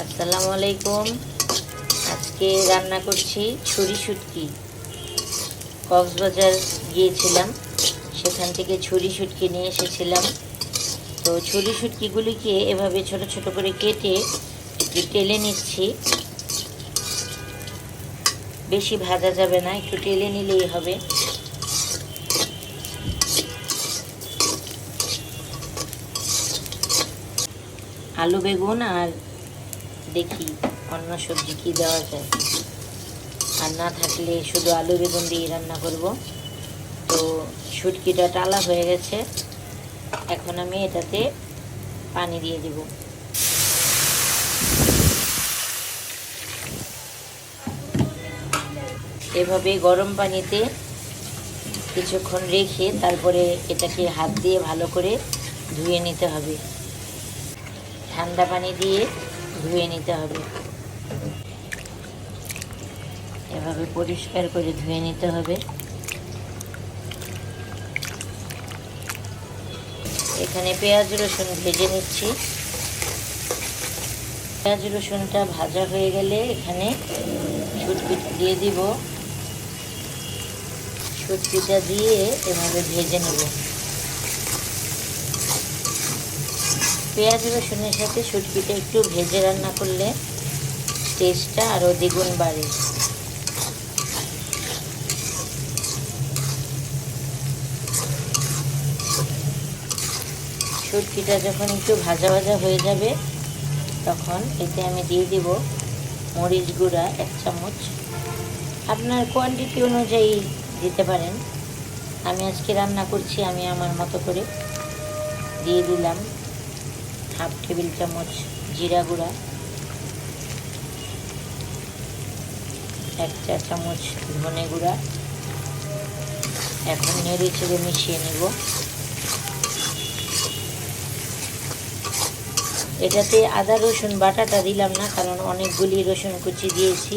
আসসালামু আলাইকুম। আজকে রান্না করছি ছুরি শুটকি। কক্সবাজার গিয়েছিলাম, সেখান থেকে ছুরি শুটকি নিয়ে এসেছিলাম। তো ছুরি শুটকিগুলিকে এভাবে ছোট ছোট করে কেটে একটু টেলে নিচ্ছি। বেশি ভাজা যাবে না, একটু টেলে নিলেই হবে। আলু বেগুন আর দেখি অন্য সবজি কি দেওয়া যায়, আর না থাকলে শুধু আলু বেগুন দিয়ে রান্না করব। তো শুটকিটা টালা হয়ে গেছে, এখন আমি এটাতে পানি দিয়ে দেব। এভাবে গরম পানিতে কিছুক্ষণ রেখে তারপরে এটাকে হাত দিয়ে ভালো করে ধুয়ে নিতে হবে। ঠান্ডা পানি দিয়ে ধুয়ে নিতে হবে। এভাবে পরিষ্কার করে ধুয়ে নিতে হবে। এখানে পেঁয়াজ রসুন ভেজে নিচ্ছি। পেঁয়াজ রসুনটা ভাজা হয়ে গেলে এখানে শুটকিটা দিয়ে দিব। শুটকিটা দিয়ে এভাবে ভেজে নেব। পেঁয়াজ রসুনের সাথে শুটকিটা একটু ভেজে রান্না করলে টেস্টটা আরও দ্বিগুণ বাড়ে। শুটকিটা যখন একটু ভাজা ভাজা হয়ে যাবে তখন এতে আমি দিয়ে দিব মরিচ গুঁড়া 1 চামচ। আপনার কোয়ান্টিটি অনুযায়ী দিতে পারেন। আমি আজকে রান্না করছি, আমি আমার মতো করে দিয়ে দিলাম 1/2 টেবিল চামচ জিরা গুঁড়া, 1 চা চামচ ধনে গুঁড়া। এখন নেড়ে চেড়ে মিশিয়ে নেব। এটাতে আদা রসুন বাটাটা দিলাম না, কারণ অনেকগুলি রসুন কুচি দিয়েছি,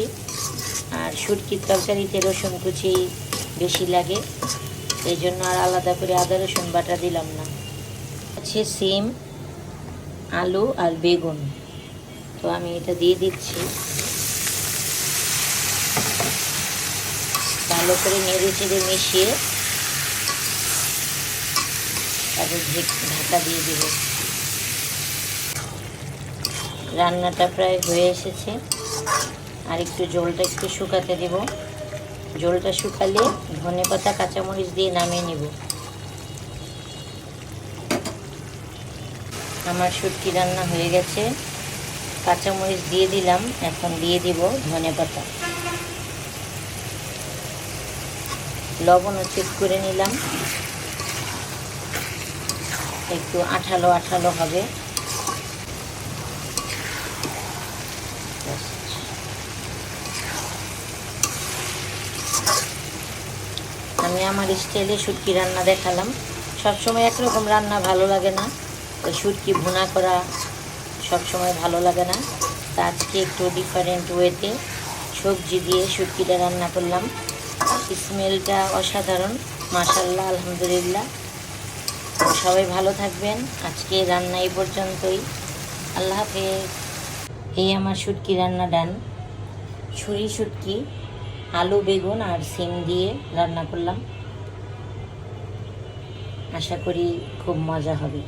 আর শুটকির তরকারিতে রসুন কুচি বেশি লাগে, এই জন্য আর আলাদা করে আদা রসুন বাটা দিলাম না। আছে সিম, আলু আর বেগুন, তো আমি এটা দিয়ে দিচ্ছি। ভালো করে নেড়ে চেড়ে মিশিয়ে তারপর ঢাকা দিয়ে দেব। রান্নাটা প্রায় হয়ে এসেছে, আর একটু ঝোলটা একটু শুকাতে দেব। ঝোলটা শুকালে ধনেপাতা কাঁচামরিচ দিয়ে নামিয়ে নেব। আমার শুটকি রান্না হয়ে গেছে, কাঁচামরিচ দিয়ে দিলাম, এখন দিয়ে দিব ধনেপাতা। লবণও চেক করে নিলাম, একটু আঠালো আঠালো হবে। আমি আমার স্টাইলে শুটকি রান্না দেখালাম। সবসময় একরকম রান্না ভালো লাগে না, তো শুটকি ভুনা করা সবসময় ভালো লাগে না। তা আজকে একটু ডিফারেন্ট ওয়েতে সবজি দিয়ে শুটকিটা রান্না করলাম। স্মেলটা অসাধারণ, মাশাআল্লাহ, আলহামদুলিল্লাহ। সবাই ভালো থাকবেন। আজকে রান্না এই পর্যন্তই। আল্লাহ হাফেজ। এই আমার শুটকি রান্না ডান। ছুরি শুটকি আলু বেগুন আর সিম দিয়ে রান্না করলাম। আশা করি খুব মজা হবে।